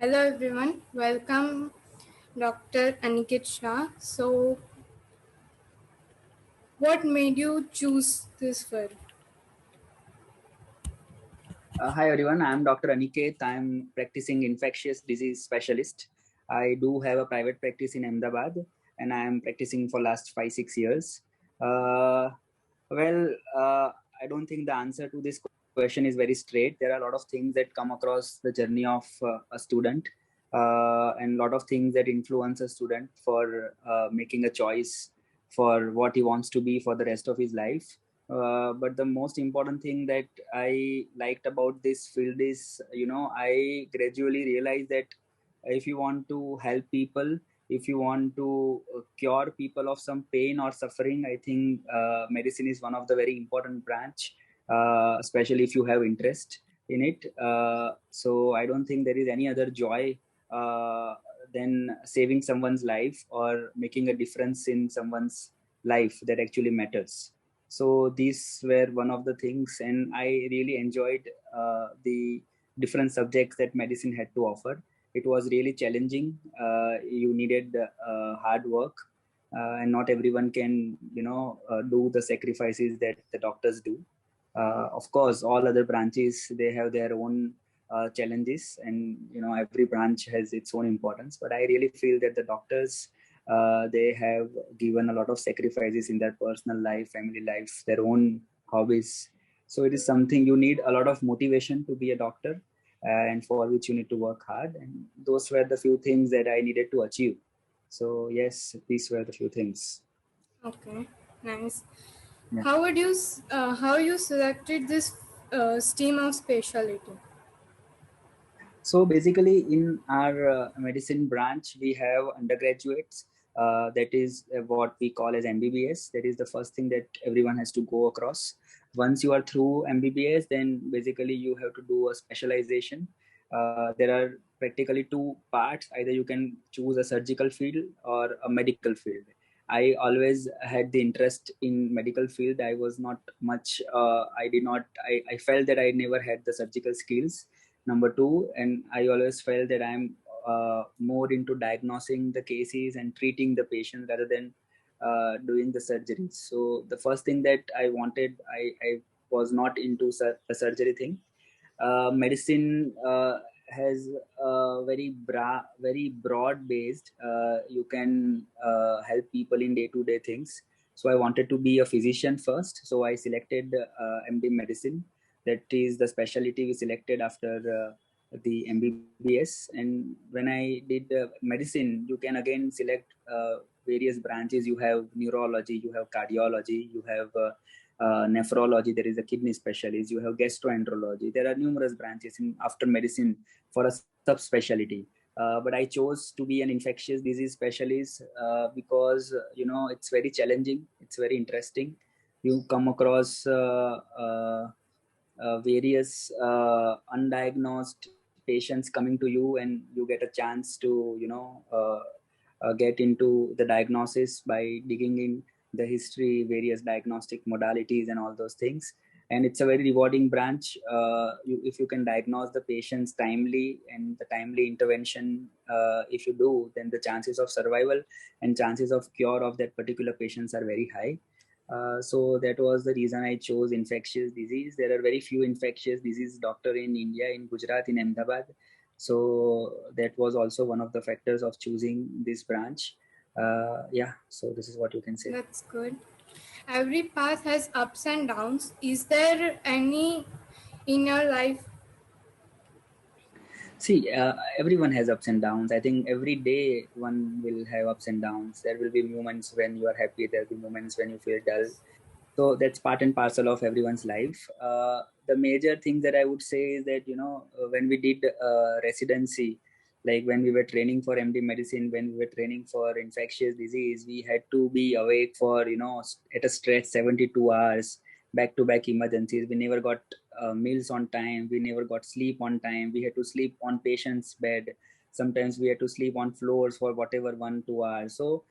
Hello everyone, welcome Dr. Aniket Shah. So, what made you choose this field? Hi everyone, I'm Dr. Aniket. I'm practicing infectious disease specialist. I do have a private practice in Ahmedabad and I am practicing for last 5-6 years. Uh, well, I don't think the answer to this question is very straight. There are a lot of things that come across the journey of a student and a lot of things that influence a student for making a choice for what he wants to be for the rest of his life. But the most important thing that I liked about this field is, I gradually realized that if you want to help people, if you want to cure people of some pain or suffering, I think medicine is one of the very important branch, especially if you have interest in it. So I don't think there is any other joy uh, than saving someone's life or making a difference in someone's life that actually matters. So these were one of the things, and I really enjoyed the different subjects that medicine had to offer. It was really challenging. You needed hard work, and not everyone can, do the sacrifices that the doctors do. Of course, all other branches, they have their own challenges, and every branch has its own importance. But I really feel that the doctors, they have given a lot of sacrifices in their personal life, family life, their own hobbies. So it is something you need a lot of motivation to be a doctor, and for which you need to work hard. And those were the few things that I needed to achieve. So yes, these were the few things. Okay, nice. Yeah. How you selected this stream of specialty? So basically, in our medicine branch, we have undergraduates. That is what we call as MBBS. That is the first thing that everyone has to go across. Once you are through MBBS, then basically you have to do a specialization. There are practically two parts. Either you can choose a surgical field or a medical field. I always had the interest in medical field. I was not much. I did not. I felt that I never had the surgical skills, number two, and I always felt that I'm more into diagnosing the cases and treating the patient rather than doing the surgeries. So the first thing that I wanted, I was not into the surgery thing. Medicine has very broad based. You can help people in day to day things. So I wanted to be a physician first, so I selected MD medicine. That is the specialty we selected after the MBBS. And when I did medicine, you can again select various branches. You have neurology, you have cardiology, you have nephrology, there is a kidney specialist, you have gastroenterology. There are numerous branches in after medicine for a subspecialty. But I chose to be an infectious disease specialist because it's very challenging, it's very interesting. You come across various undiagnosed patients coming to you, and you get a chance to get into the diagnosis by digging in the history, various diagnostic modalities, and all those things. And it's a very rewarding branch. If you can diagnose the patients timely and the timely intervention, if you do, then the chances of survival and chances of cure of that particular patients are very high. So that was the reason I chose infectious disease. There are very few infectious disease doctor in India, in Gujarat, in Ahmedabad. So that was also one of the factors of choosing this branch. Yeah, so this is what you can say. That's good. Every path has ups and downs. Is there any in your life? See, everyone has ups and downs. I think every day one will have ups and downs. There will be moments when you are happy. There will be moments when you feel dull. So that's part and parcel of everyone's life. The major thing that I would say is that when we did residency, like when we were training for MD medicine, when we were training for infectious disease, we had to be awake for at a stretch 72 hours, back to back emergencies. We never got meals on time. We never got sleep on time. We had to sleep on patient's bed. Sometimes we had to sleep on floors for whatever 1-2 hours. So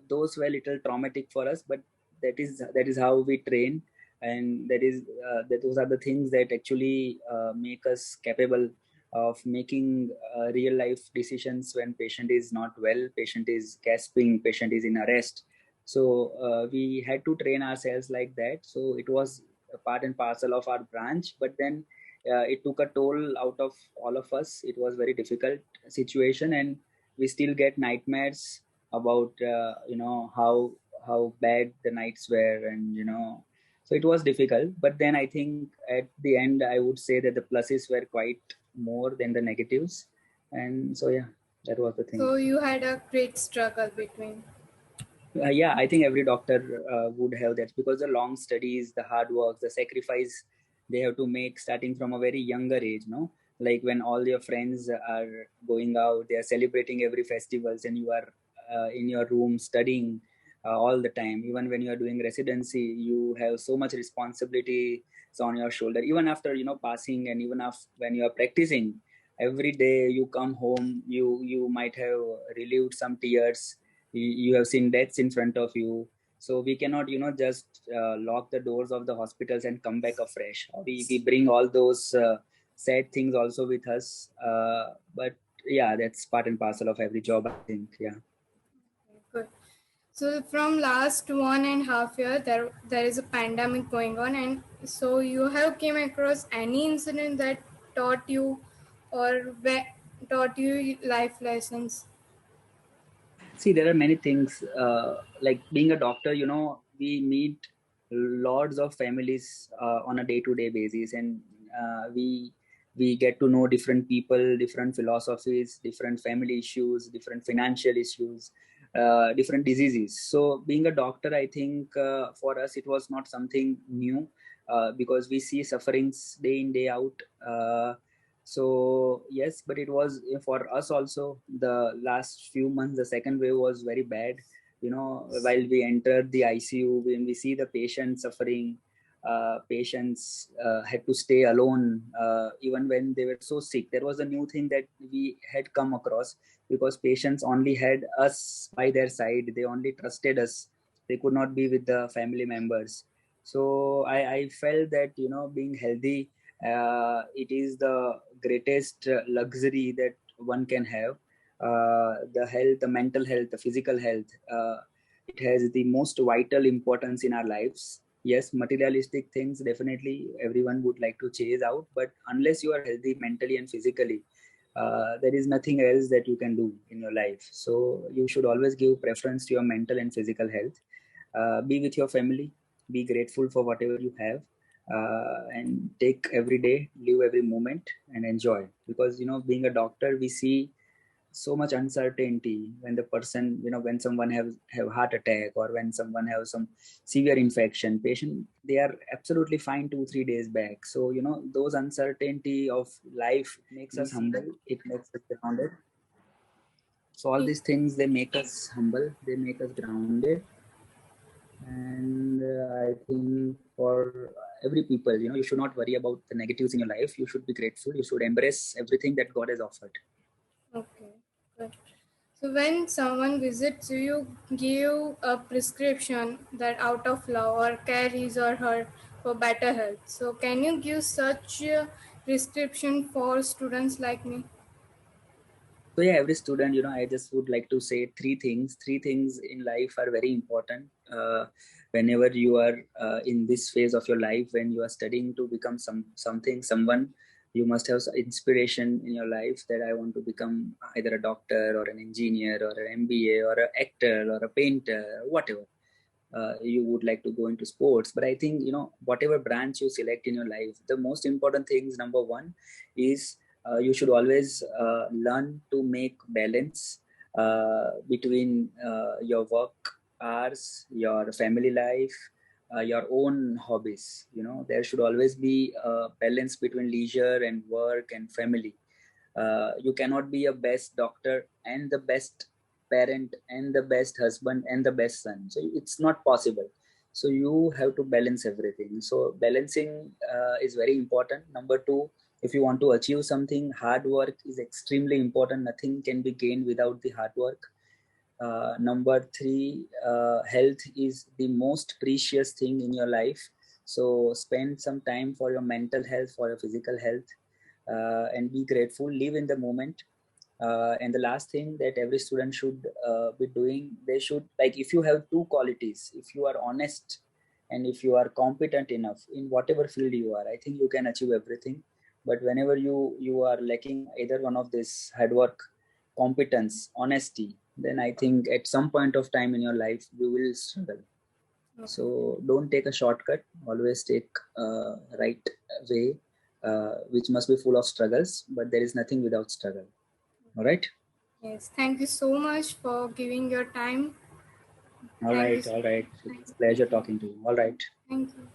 those were little traumatic for us, but that is how we train, and that those are the things that actually make us capable of making real life decisions when patient is not well, patient is gasping, patient is in arrest. So we had to train ourselves like that. So it was a part and parcel of our branch, but then it took a toll out of all of us. It was very difficult situation, and we still get nightmares about how bad the nights were, and so it was difficult. But then I think at the end I would say that the pluses were quite more than the negatives, and so yeah, that was the thing. So you had a great struggle between. Yeah, I think every doctor would have that, because the long studies, the hard work, the sacrifice they have to make starting from a very younger age, no? Like when all your friends are going out, they are celebrating every festivals, and you are in your room studying all the time. Even when you are doing residency, you have so much responsibility on your shoulder. Even after passing, and even after when you are practicing, every day you come home, you might have relieved some tears. You have seen deaths in front of you. So we cannot just lock the doors of the hospitals and come back afresh. We bring all those sad things also with us, but yeah, that's part and parcel of every job, I think. Yeah. Good. So from last 1.5 year, there is a pandemic going on, and so you have came across any incident that taught you or taught you life lessons. See, there are many things, like being a doctor, we meet lots of families on a day-to-day basis, and we get to know different people, different philosophies, different family issues, different financial issues, different diseases. So being a doctor, I think for us it was not something new, because we see sufferings day in, day out. So yes, but it was for us also. The last few months, the second wave was very bad. While we entered the ICU, when we see the patients suffering, patients had to stay alone even when they were so sick. There was a new thing that we had come across, because patients only had us by their side. They only trusted us. They could not be with the family members. So I felt that being healthy, it is the greatest luxury that one can have. The health, the mental health, the physical health, it has the most vital importance in our lives. Yes, materialistic things definitely everyone would like to chase out, but unless you are healthy mentally and physically, there is nothing else that you can do in your life. So you should always give preference to your mental and physical health. Be with your family, be grateful for whatever you have, and take every day, live every moment, and enjoy. Because being a doctor, we see so much uncertainty when the person, when someone have heart attack, or when someone have some severe infection. Patient, they are absolutely fine 2-3 days back. So those uncertainty of life makes us humble, it makes us grounded. So all these things, they make us humble, they make us grounded. And I think for every people, you should not worry about the negatives in your life. You should be grateful, you should embrace everything that God has offered. Okay, good. So when someone visits you, you give a prescription that out of love or care his or her for better health. So can you give such a prescription for students like me? So yeah, every student, I just would like to say three things in life are very important. Whenever you are in this phase of your life, when you are studying to become someone, you must have inspiration in your life that I want to become either a doctor or an engineer or an MBA or an actor or a painter, whatever. You would like to go into sports. But I think whatever branch you select in your life, the most important things, number one, is you should always learn to make balance between your work hours, your family life, your own hobbies. There should always be a balance between leisure and work and family. You cannot be a best doctor and the best parent and the best husband and the best son. So it's not possible. So you have to balance everything. So balancing is very important. Number two, if you want to achieve something, hard work is extremely important. Nothing can be gained without the hard work. Number three, health is the most precious thing in your life. So spend some time for your mental health, for your physical health. and be grateful, live in the moment. And the last thing that every student should be doing, they should, like, if you have two qualities, if you are honest and if you are competent enough in whatever field you are, I think you can achieve everything. But whenever you are lacking either one of this: hard work, competence, honesty, then I think at some point of time in your life you will struggle. So don't take a shortcut, always take right way, which must be full of struggles, but there is nothing without struggle. All right. Yes, thank you so much for giving your time. All Thank you. right. All right. Thank It's a pleasure you. talking to you. All right. Thank you.